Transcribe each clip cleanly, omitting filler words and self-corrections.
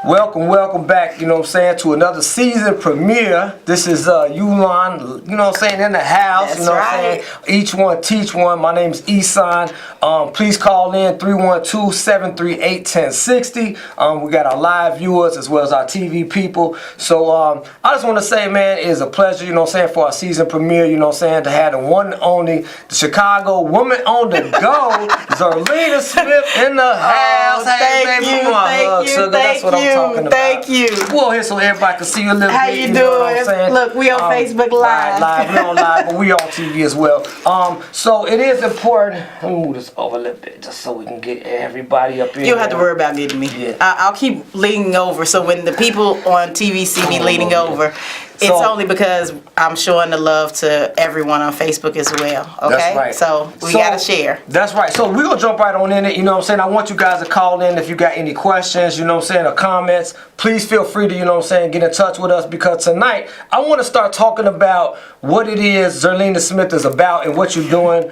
Welcome back, you know what I'm saying, to another season premiere. This is Ulon, you know what I'm saying, in the house. That's you know right. what I'm saying? Each one teach one. My name's Isan. Please call in 312-738-1060. We got our live viewers as well as our TV people. So I just want to say, man, it's a pleasure, you know what I'm saying, for our season premiere, you know what I'm saying, to have the one and only, the Chicago woman on the go, Zerlina Smith in the house. Hey, thank baby, you, come on, thank hug, you, sugar. thank That's what I'm talking about. Thank you. Well, here so everybody can see you a little How bit. you know what I'm doing? saying? Look, we on Facebook Live. Live. We on live, but we on TV as well. So it is important. Let me move this over a little bit just so we can get everybody up in. You don't have to worry about getting me. Yeah. I'll keep leaning over, so when the people on TV see me leaning over, it's only because I'm showing the love to everyone on Facebook as well. Okay? That's right. So we gotta share. That's right. So we're gonna jump right on in it, you know what I'm saying? I want you guys to call in if you got any questions, you know what I'm saying, or comments. Please feel free to, you know what I'm saying, get in touch with us, because tonight I want to start talking about what it is Zerlina Smith is about and what you're doing.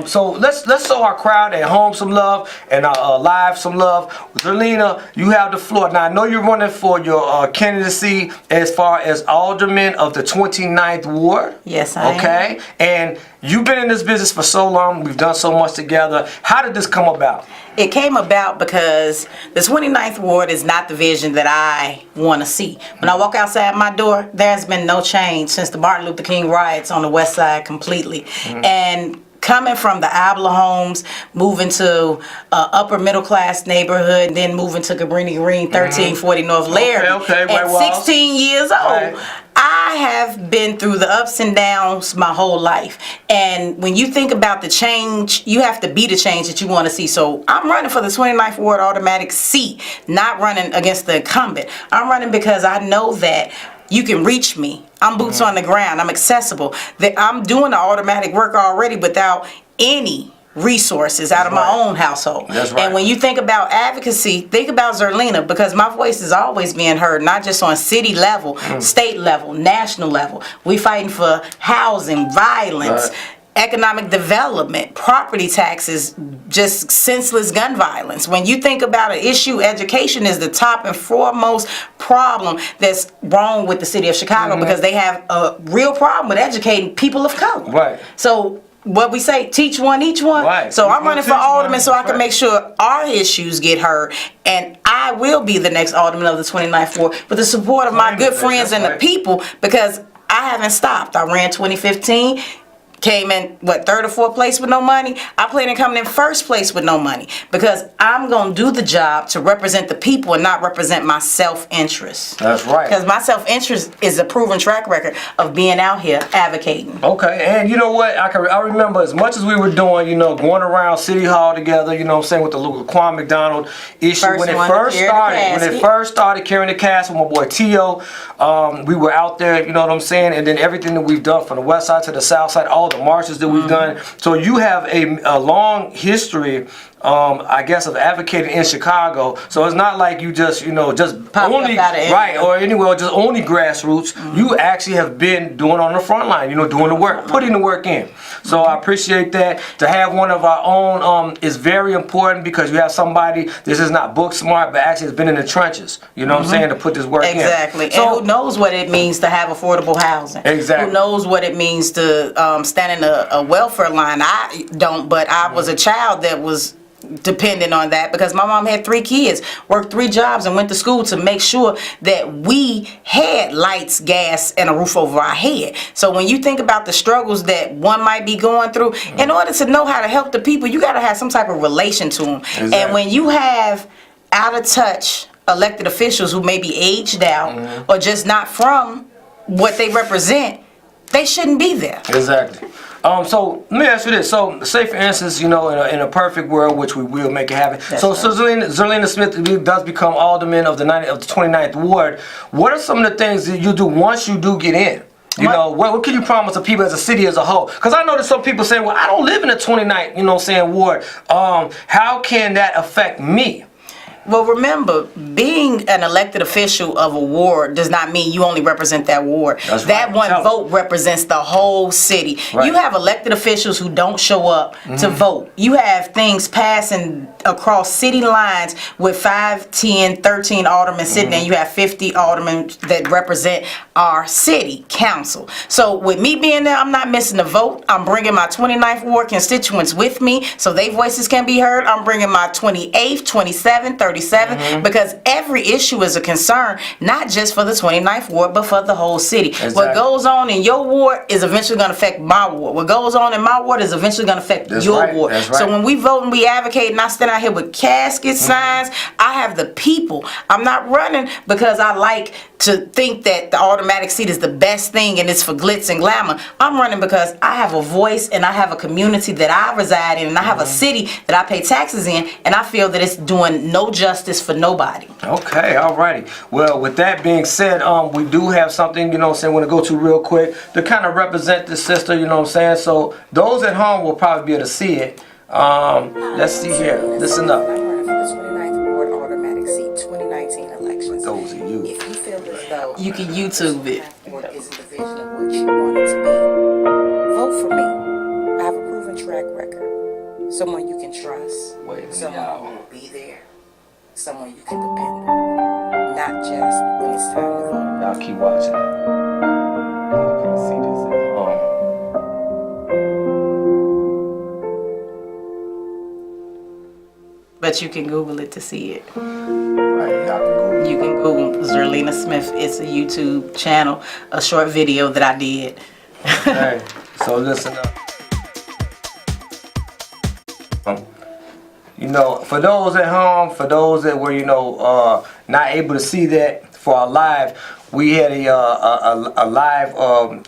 So let's show our crowd at home some love and live some love. Zerlina, you have the floor. Now I know you're running for your candidacy as far as alderman of the 29th ward. Yes, I am. Okay, and you've been in this business for so long. We've done so much together. How did this come about? It came about because the 29th ward is not the vision that I want to see. When I walk outside my door, there's been no change since the Martin Luther King riots on the west side completely. And coming from the Abla homes, moving to upper middle class neighborhood, then moving to Cabrini Green, 1340 North Laramie. Okay, At 16 years old. Right. I have been through the ups and downs my whole life. And when you think about the change, you have to be the change that you want to see. So I'm running for the 29th Ward automatic seat, not running against the incumbent. I'm running because I know that you can reach me. I'm boots on the ground. I'm accessible. That I'm doing the automatic work already without any resources out of my own household. That's right. And when you think about advocacy, think about Zerlina, because my voice is always being heard, not just on city level, state level, national level. We fighting for housing, violence, economic development, property taxes, just senseless gun violence. When you think about an issue, education is the top and foremost problem that's wrong with the city of Chicago, because they have a real problem with educating people of color. Right. So what we say, teach one, each one. Right. So I'm running for alderman one. so I can make sure our issues get heard. And I will be the next alderman of the 29th ward with the support of my good friends and the people, because I haven't stopped. I ran 2015. Came in, third or fourth place with no money. I plan on coming in first place with no money, because I'm going to do the job to represent the people and not represent my self-interest. That's right. Because my self-interest is a proven track record of being out here advocating. Okay, and you know what? I remember as much as we were doing, you know, going around City Hall together, you know what I'm saying, with the little Quan McDonald issue. When it first started carrying the cast with my boy Tio, we were out there, you know what I'm saying, and then everything that we've done from the west side to the south side, all the marches that we've done. So you have a long history, I guess, of advocating in Chicago. So it's not like you just, you know, just only or anywhere, just only grassroots. You actually have been doing on the front line, you know, doing the work, putting the work in. So I appreciate that. To have one of our own is very important, because you have somebody this is not book smart, but actually has been in the trenches, you know what I'm saying, to put this work in. Exactly. So, and who knows what it means to have affordable housing. Exactly. Who knows what it means to stand in a welfare line. I don't, but I was a child that was dependent on that, because my mom had 3 kids, worked 3 jobs, and went to school to make sure that we had lights, gas, and a roof over our head. So when you think about the struggles that one might be going through, in order to know how to help the people, you got to have some type of relation to them. Exactly. And when you have out of touch elected officials who may be aged out or just not from what they represent, they shouldn't be there. Exactly. So let me ask you this. So say for instance, you know, in a perfect world, which we will make it happen. So Zerlina Smith does become alderman of the 29th ward. What are some of the things that you do once you do get in? You know, what can you promise the people as a city as a whole? Because I know that some people say, well, I don't live in the 29th, you know what I'm saying, ward. How can that affect me? Well, remember, being an elected official of a ward does not mean you only represent that ward. That's that right. one vote represents the whole city. Right. You have elected officials who don't show up to vote. You have things passing across city lines with 5, 10, 13 aldermen sitting there. You have 50 aldermen that represent our city council. So with me being there, I'm not missing a vote. I'm bringing my 29th ward constituents with me so their voices can be heard. I'm bringing my 28th, 27th, 37th, because every issue is a concern, not just for the 29th ward, but for the whole city. Exactly. What goes on in your ward is eventually going to affect my ward. What goes on in my ward is eventually going to affect your ward. That's right. So when we vote and we advocate and I stand out here with casket signs, I have the people. I'm not running because I like to think that the automatic seat is the best thing and it's for glitz and glamour. I'm running because I have a voice and I have a community that I reside in and I have a city that I pay taxes in, and I feel that it's doing no justice for nobody. Okay, alrighty. Well, with that being said, we do have something, you know what I'm saying, we're going to go to real quick to kind of represent the sister, you know what I'm saying? So those at home will probably be able to see it. Let's see here. Listen up. I'm running for the 29th Ward automatic seat 2019 elections. Those are you. If you feel as though You can YouTube it. Ward isn't the vision of what you want it to be, vote for me. I have a proven track record. Someone you can trust. Wait a minute, someone y'all. who will be there. Someone you can depend on. Not just when it's time to vote. Y'all keep watching. Y'all can't see this at home. But you can Google it to see it. Right, y'all can go. You can Google Zerlina Smith. It's a YouTube channel, a short video that I did. Okay, so listen up. You know, for those at home, for those that were, you know, not able to see that for our live, we had a live,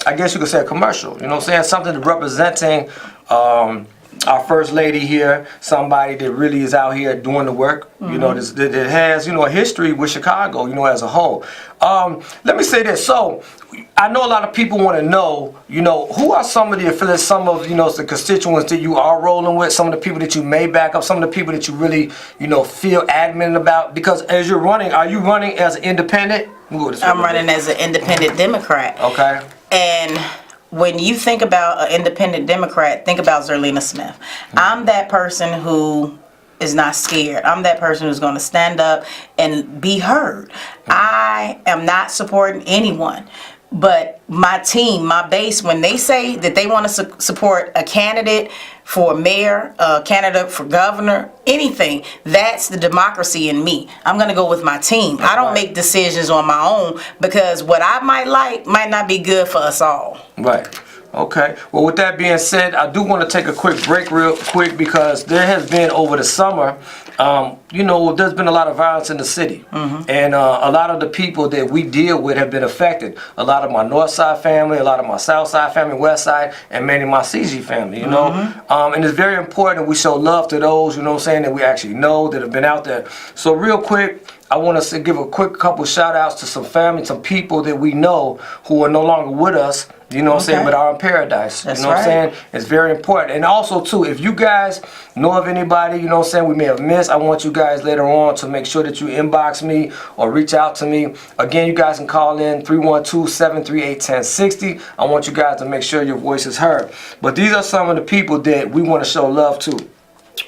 I guess you could say a commercial, you know what I'm saying? Something representing our first lady here, somebody that really is out here doing the work, you know, that has, you know, a history with Chicago, you know, as a whole. Let me say this. So, I know a lot of people want to know, you know, who are some of the affiliates, some of, you know, the constituents that you are rolling with, some of the people that you may back up, some of the people that you really, you know, feel adamant about. Because as you're running, are you running as an independent? I'm running as an independent Democrat. Okay. And when you think about an independent Democrat, think about Zerlina Smith. I'm that person who is not scared. I'm that person who's going to stand up and be heard. I am not supporting anyone. But my team, my base, when they say that they want to support a candidate for mayor, a candidate for governor, anything, that's the democracy in me. I'm going to go with my team. I don't make decisions on my own because what I might like might not be good for us all. Right. Okay. Well, with that being said, I do want to take a quick break real quick because there has been over the summer, you know, there's been a lot of violence in the city. And a lot of the people that we deal with have been affected. A lot of my north side family, a lot of my south side family, west side, and many of my CG family, you know. And it's very important we show love to those, you know what I'm saying, that we actually know that have been out there. So real quick, I want to give a quick couple shout outs to some family, some people that we know who are no longer with us, you know what I'm saying, but are in paradise. That's you know what I'm saying? It's very important. And also, too, if you guys know of anybody, you know what I'm saying, we may have missed, I want you guys later on to make sure that you inbox me or reach out to me. Again, you guys can call in 312-738-1060. I want you guys to make sure your voice is heard. But these are some of the people that we want to show love to.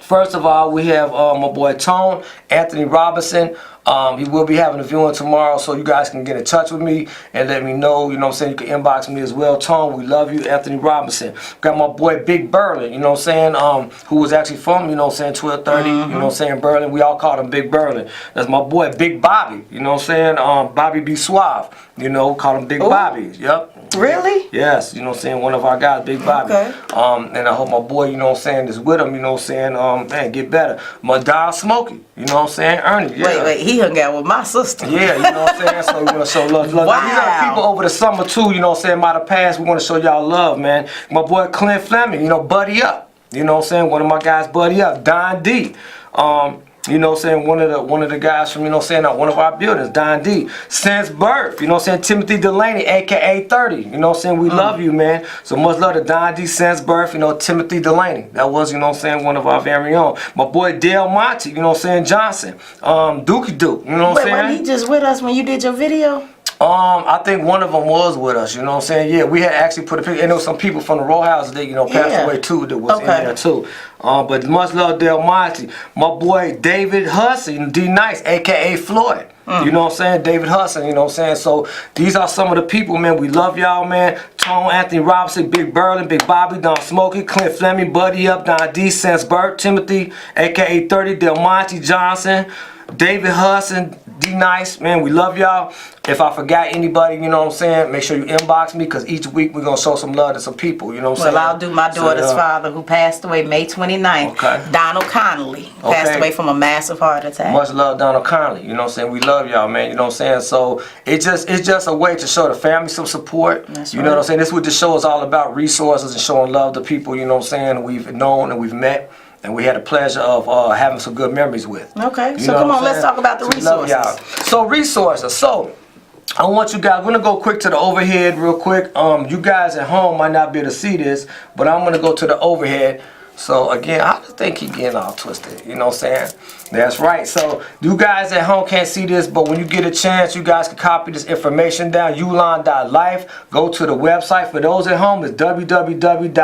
First of all, we have my boy Tone, Anthony Robinson. He will be having a viewing tomorrow, so you guys can get in touch with me and let me know, you know what I'm saying, you can inbox me as well. Tone, we love you. Anthony Robinson. Got my boy Big Berlin, you know what I'm saying, who was actually from, you know what I'm saying, 1230, you know what I'm saying, Berlin. We all called him Big Berlin. That's my boy Big Bobby, you know what I'm saying, Bobby B. Suave, you know, called him Big Bobby. Yep. Really? Yes, you know what I'm saying, one of our guys, Big Bobby. Okay. And I hope my boy, you know what I'm saying, is with him, you know what I'm saying, man, get better. My dog Smokey, you know what I'm saying, Ernie. Yeah. Wait, he hung out with my sister. Yeah, you know what I'm saying, so we want to show love. Wow. Now, these are people over the summer too, you know what I'm saying, might have passed, we want to show y'all love, man. My boy Clint Fleming, you know, Buddy Up, you know what I'm saying, one of my guys, Buddy Up, Don D. You you know what I'm saying, one of the guys from, you know what I'm saying, one of our buildings, Don D. Since birth, you know what I'm saying, Timothy Delaney, aka 30. You know what I'm saying, we love you, man. So much love to Don D. Since birth, you know, Timothy Delaney. That was, you know what I'm saying, one of our very own. My boy Dale Monte, you know what I'm saying, Johnson. Dookie Duke, you know what I'm saying? Wasn't he just with us when you did your video? I think one of them was with us, you know what I'm saying? Yeah, we had actually put a picture, and there was some people from the row house that, you know, passed away too that was in there too. But much love Del Monte. My boy David Hudson, D Nice, aka Floyd. You know what I'm saying? David Hudson, you know what I'm saying? So these are some of the people, man. We love y'all, man. Tone, Anthony Robinson, Big Berlin, Big Bobby, Don Smokey, Clint Fleming, Buddy Up, Don D, Sense Burt, Timothy, aka 30, Del Monte Johnson, David Hudson, D Nice, man, we love y'all. If I forgot anybody, you know what I'm saying, make sure you inbox me, because each week we're going to show some love to some people, you know what I'm saying? Well, I'll do my daughter's father, who passed away May 29th. Okay. Donald Connolly passed away from a massive heart attack. Much love, Donald Connolly, you know what I'm saying? We love y'all, man, you know what I'm saying? So it's just a way to show the family some support. That's you know what I'm saying? This is what the show is all about, resources and showing love to people, you know what I'm saying, we've known and we've met. And we had the pleasure of having some good memories with. Okay, you so come on, let's talk about the resources. So resources. So I want you guys, we're going to go quick to the overhead real quick. You guys at home might not be able to see this, but I'm going to go to the overhead. So again, I just think he's getting all twisted, you know what I'm saying? That's right. So you guys at home can't see this, but when you get a chance, you guys can copy this information down, Ulon.Life. Go to the website. For those at home, it's www.ulon.life.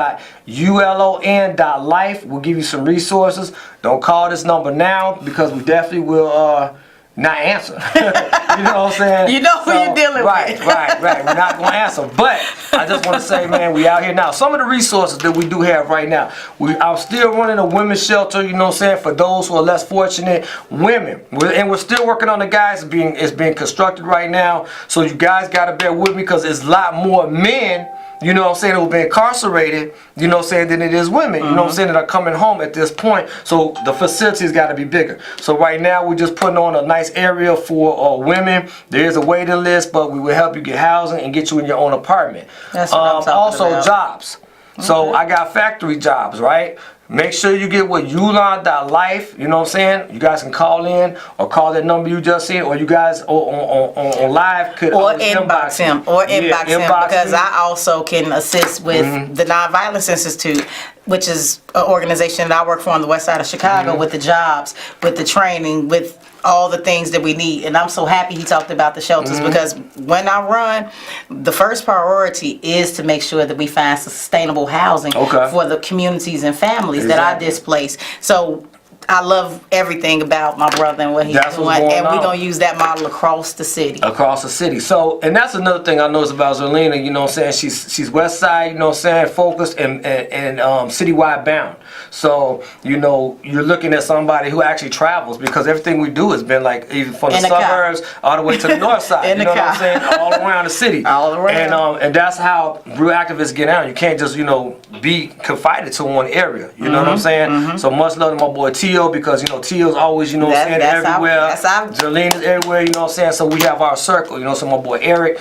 We'll give you some resources. Don't call this number now, because we definitely will not answer. You know what I'm saying? You know who you're dealing with. Right. We're not going to answer. But I just want to say, man, we out here now. Some of the resources that we do have right now. I'm still running a women's shelter, you know what I'm saying, for those who are less fortunate women. And we're still working on the guys. It's being constructed right now. So you guys got to bear with me, because it's a lot more men, you know what I'm saying, who've been incarcerated, you know what I'm saying, than it is women, you know what I'm saying, that are coming home at this point. So the facilities got to be bigger. So right now we're just putting on a nice area for women. There is a waiting list, but we will help you get housing and get you in your own apartment. That's what I'm talking also about. Jobs. So I got factory jobs, right? Make sure you get with Ulon.Life, you know what I'm saying? You guys can call in or call that number you just seen, or you guys on live could inbox him. Because I also can assist with the Nonviolence Institute, which is an organization that I work for on the west side of Chicago, with the jobs, with the training, with all the things that we need. And I'm so happy he talked about the shelters, because when I run, the first priority is to make sure that we find sustainable housing for the communities and families that are displaced. So I love everything about my brother and what he's doing, and we're going to use that model across the city. Across the city. So, and that's another thing I noticed about Zerlina, you know what I'm saying, she's west side, you know what I'm saying, focused and citywide bound. So, you know, you're looking at somebody who actually travels, because everything we do has been like, even from the suburbs all the way to the north side, you know what I'm saying, all around the city. All around. And that's how real activists get out. You can't just, you know, be confined to one area, you know what I'm saying? So much love to my boy T, because you know Tio's always, you know what I'm saying, everywhere. Jalena's everywhere, you know what I'm saying. So we have our circle, you know. So my boy Eric,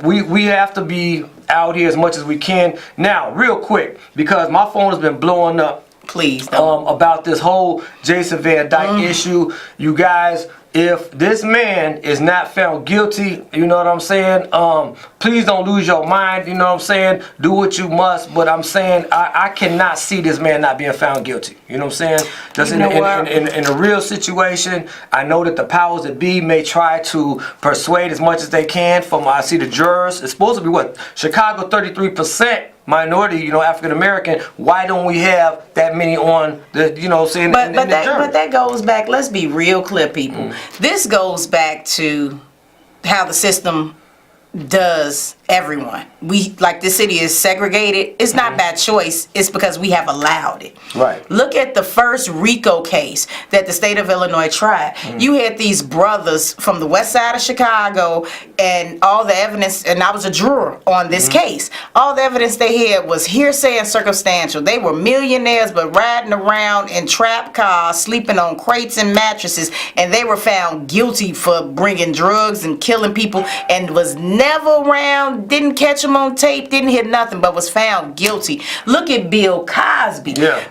we have to be out here as much as we can. Now, real quick, because my phone has been blowing up. Please don't. About this whole Jason Van Dyke issue, you guys. If this man is not found guilty, you know what I'm saying, please don't lose your mind, you know what I'm saying, do what you must, but I'm saying I cannot see this man not being found guilty, you know what I'm saying, just in a real situation. I know that the powers that be may try to persuade as much as they can from, I see the jurors, it's supposed to be what, Chicago 33%. Minority, you know, African American. Why don't we have that many on the, you know, what I'm saying? But that goes back. Let's be real clear, people. This goes back to how the system does everyone. We, like, this city is segregated. It's not by choice. It's because we have allowed it. Right. Look at the first RICO case that the state of Illinois tried. You had these brothers from the west side of Chicago, and all the evidence, and I was a juror on this case. All the evidence they had was hearsay and circumstantial. They were millionaires, but riding around in trap cars, sleeping on crates and mattresses, and they were found guilty for bringing drugs and killing people, and was never around, didn't catch him on tape, didn't hear nothing, but was found guilty. Look at Bill Cosby. Yeah.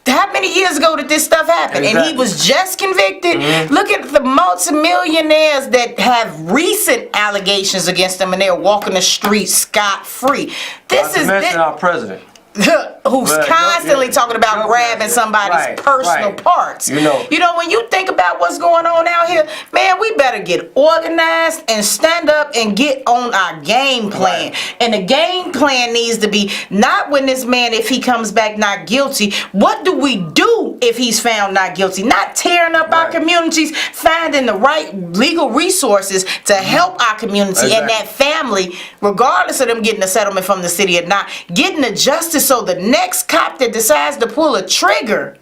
How many years ago did this stuff happen? Exactly. And he was just convicted. Look at the multimillionaires that have recent allegations against them, and they're walking the streets scot-free. This is our president. who's constantly talking about grabbing somebody's personal parts. You know, when you think about what's going on out here, man, we better get organized and stand up and get on our game plan. And the game plan needs to be not when this man, if he comes back not guilty, what do we do if he's found not guilty? Not tearing up our communities, finding the right legal resources to help our community and that family, regardless of them getting a settlement from the city or not, getting the justice so the next cop that decides to pull a trigger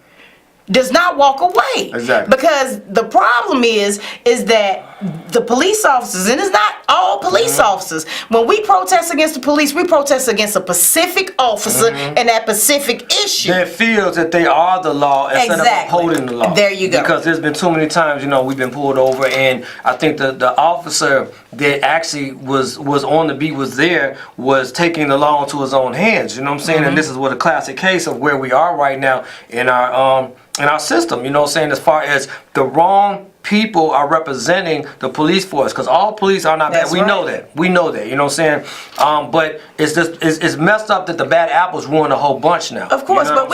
does not walk away. Exactly. Because the problem is that the police officers, and it's not all police officers, when we protest against the police, we protest against a specific officer and that specific issue. That feels that they are the law instead of upholding the law. There you go. Because there's been too many times, we've been pulled over, and I think the officer that actually was on the beat, was taking the law into his own hands. You know what I'm saying? And this is what a classic case of where we are right now in our system. You know what I'm saying? As far as the wrong people are representing the police force, because all police are not bad. We know that. You know what I'm saying? But it's just it's messed up that the bad apples ruin a whole bunch now. Of course, but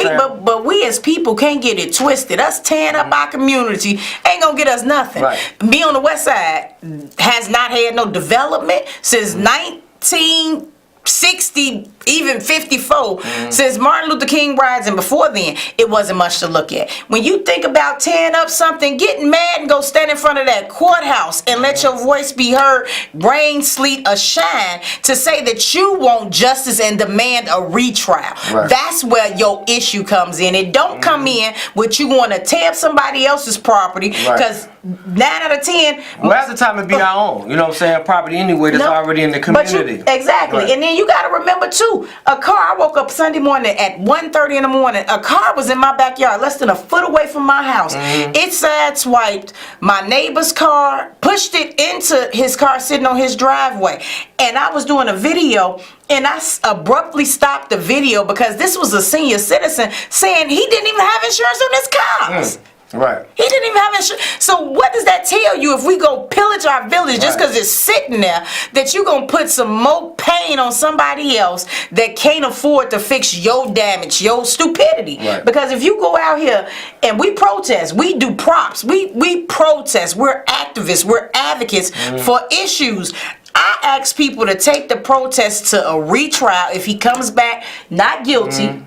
we as people can't get it twisted. Us tearing up our community ain't gonna get us nothing. Me on the west side has not had no development since 1960, even 54, since Martin Luther King rides, and before then, it wasn't much to look at. When you think about tearing up something, getting mad and go stand in front of that courthouse and let your voice be heard, rain, sleet, or shine, to say that you want justice and demand a retrial. That's where your issue comes in. It don't come in with you want to tear up somebody else's property, because 9 out of 10. Well, half the time it be our own. You know what I'm saying? Property anyway that's already in the community. Exactly. And then you got to remember too, a car, I woke up Sunday morning at 1:30 in the morning, a car was in my backyard less than a foot away from my house. It sideswiped my neighbor's car, pushed it into his car sitting on his driveway. And I was doing a video, and I abruptly stopped the video because this was a senior citizen saying he didn't even have insurance on his cars. He didn't even have insurance. So what does that tell you if we go pillage our village just because it's sitting there, that you're going to put some more pain on somebody else that can't afford to fix your damage, your stupidity? Because if you go out here and we protest, we do props, we protest, we're activists, we're advocates for issues. I ask people to take the protest to a retrial if he comes back not guilty,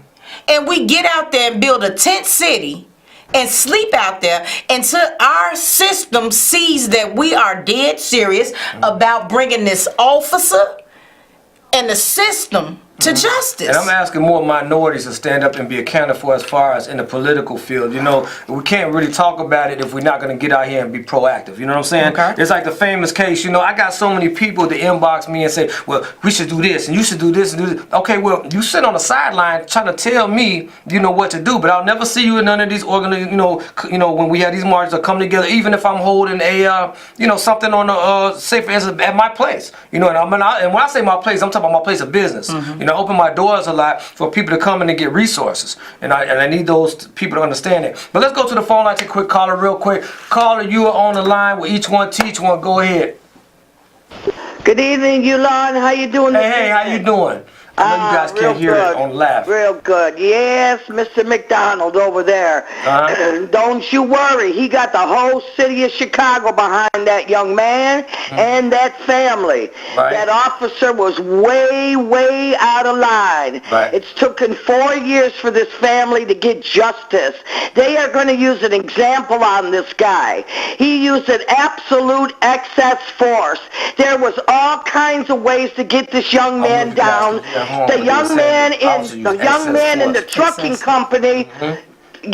and we get out there and build a tent city and sleep out there until our system sees that we are dead serious about bringing this officer and the system to justice. And I'm asking more minorities to stand up and be accounted for as far as in the political field. We can't really talk about it if we're not going to get out here and be proactive. You know what I'm saying? It's like the famous case, I got so many people that inbox me and say, well, we should do this and you should do this and do this. Okay, well, you sit on the sideline trying to tell me, what to do, but I'll never see you in none of these when we have these marches that come together, even if I'm holding a, something on a, say for instance, at my place. And when I say my place, I'm talking about my place of business. I open my doors a lot for people to come in and get resources, and I need those people to understand it. But let's go to the phone line. Take a quick caller, real quick. Caller, you are on the line with each one. Teach one. Go ahead. Good evening, Ulon. How you doing? Hey, how you doing? I know you guys can't hear it on live. Real good. Yes, Mr. McDonald over there. Don't you worry. He got the whole city of Chicago behind that young man and that family. That officer was way, way out of line. It's taken 4 years for this family to get justice. They are going to use an example on this guy. He used an absolute excess force. There was all kinds of ways to get this young man down. The young man in the trucking company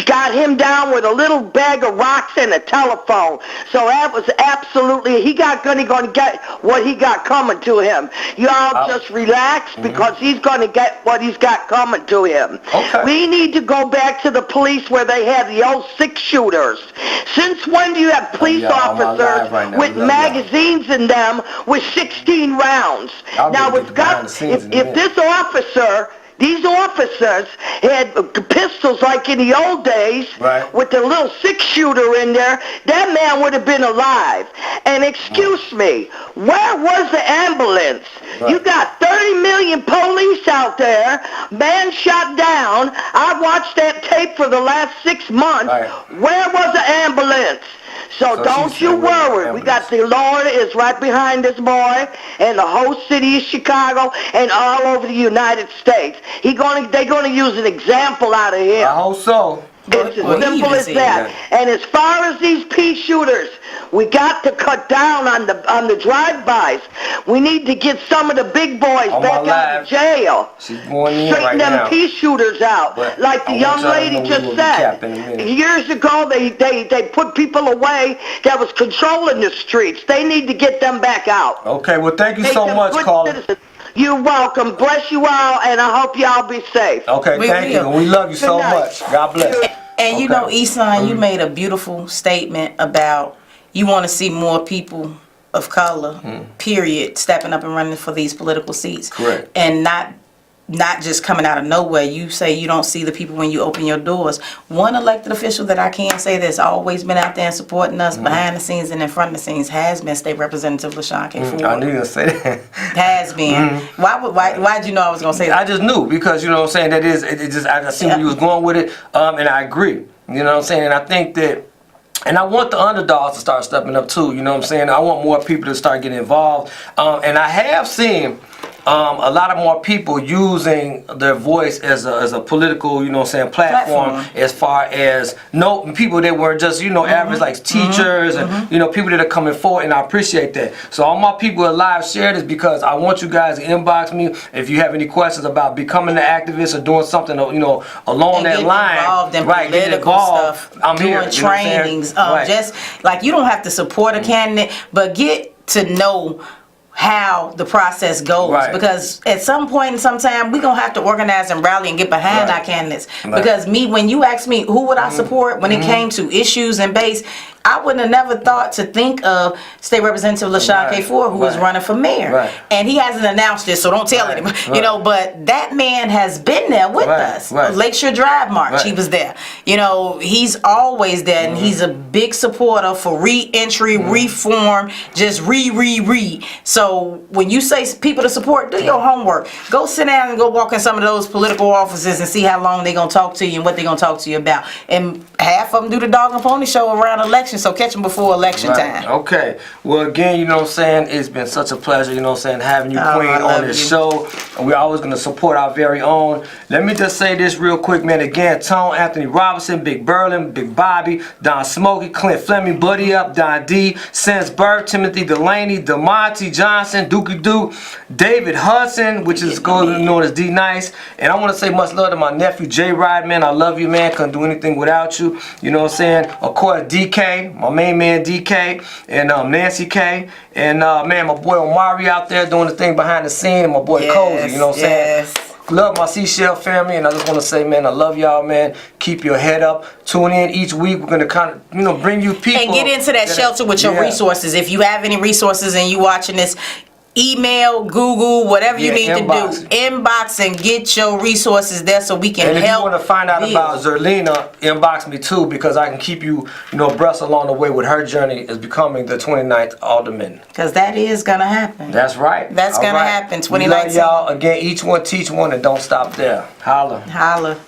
got him down with a little bag of rocks and a telephone. So that was absolutely, he got going to get what he got coming to him. Y'all just relax because he's going to get what he's got coming to him. We need to go back to the police where they had the old 6-shooters. Since when do you have police officers with magazines in them with 16 rounds? Now, if this officer these officers had pistols like in the old days, with the little 6-shooter in there, that man would have been alive. And excuse me, where was the ambulance? You got 30 million police out there, man shot down. I watched that tape for the last 6 months. Where was the ambulance? So don't you worry. We got the Lord is right behind this boy, and the whole city of Chicago, and all over the United States. They're gonna use an example out of him. I hope so. It's as simple as that. And as far as these pea shooters, we got to cut down on the drive-bys. We need to get some of the big boys back out of jail. Straighten them pea shooters out, like the young lady just said. Years ago, they put people away that was controlling the streets. They need to get them back out. Okay, well, thank you so much, caller. You're welcome. Bless you all, and I hope y'all be safe. Okay, thank you. We love you so much. God bless. And you know, Eson, you made a beautiful statement about you want to see more people of color, period, stepping up and running for these political seats. Correct. And not just coming out of nowhere. You say you don't see the people when you open your doors. One elected official that I can say that's always been out there and supporting us behind the scenes and in front of the scenes has been State Representative LaShawn K. Ford. I knew you were going to say that. Has been. Why did you know I was going to say that? I just knew, because, you know what I'm saying, I see where you was going with it, and I agree. You know what I'm saying? And I think that, and I want the underdogs to start stepping up too, you know what I'm saying? I want more people to start getting involved. And I have seen a lot of more people using their voice as a political, you know what I'm saying, platform. As far as people that were just, you know, average, like teachers and, you know, people that are coming forward, and I appreciate that. So all my people alive, share this, because I want you guys to inbox me if you have any questions about becoming an activist or doing something, you know, along that line. Get involved. Stuff. I'm doing here. Trainings. Just like, you don't have to support a candidate, but get to know how the process goes, because at some point in some time we're gonna have to organize and rally and get behind our candidates. Because when you asked me who would I support when it came to issues and base, I wouldn't have never thought to think of State Representative LaShawn K. Ford, who is running for mayor. And he hasn't announced this, so don't tell him. You know, but that man has been there with us. Lakeshore Drive March, he was there. You know, he's always there, and he's a big supporter for re-entry, reform, just re. So when you say people to support, do your homework. Go sit down and go walk in some of those political offices and see how long they're going to talk to you and what they're going to talk to you about. And half of them do the dog and pony show around elections, so catch them before election time. Okay. Well, again, you know what I'm saying, it's been such a pleasure, you know what I'm saying, having you, Queen, on this show. And we're always going to support our very own. Let me just say this real quick, man. Again, Tone, Anthony Robinson, Big Berlin, Big Bobby, Don Smokey, Clint Fleming, Buddy Up, Don D, Sense Burke, Timothy Delaney, DeMonte Johnson, Dookie Duke, David Hudson, which is known as D Nice. And I want to say much love to my nephew, J Rod, man. I love you, man. Couldn't do anything without you. You know what I'm saying? Of course, DK, my main man DK, and Nancy K, and man, my boy Omari out there doing the thing behind the scene, and my boy Cozy, you know what I'm saying? Love my Seashell family, and I just want to say, man, I love y'all, man. Keep your head up. Tune in each week. We're gonna kind of, you know, bring you people and get into that shelter with your resources. If you have any resources and you watching this, email, Google, whatever you need to do. Inbox and get your resources there so we can help. And if you want to find out about Zerlina, inbox me too, because I can keep you, you know, abreast along the way with her journey is becoming the 29th Alderman. Because that is going to happen. That's right. That's going to happen, 2019. We love y'all. Again, each one teach one, and don't stop there. Holla. Holla.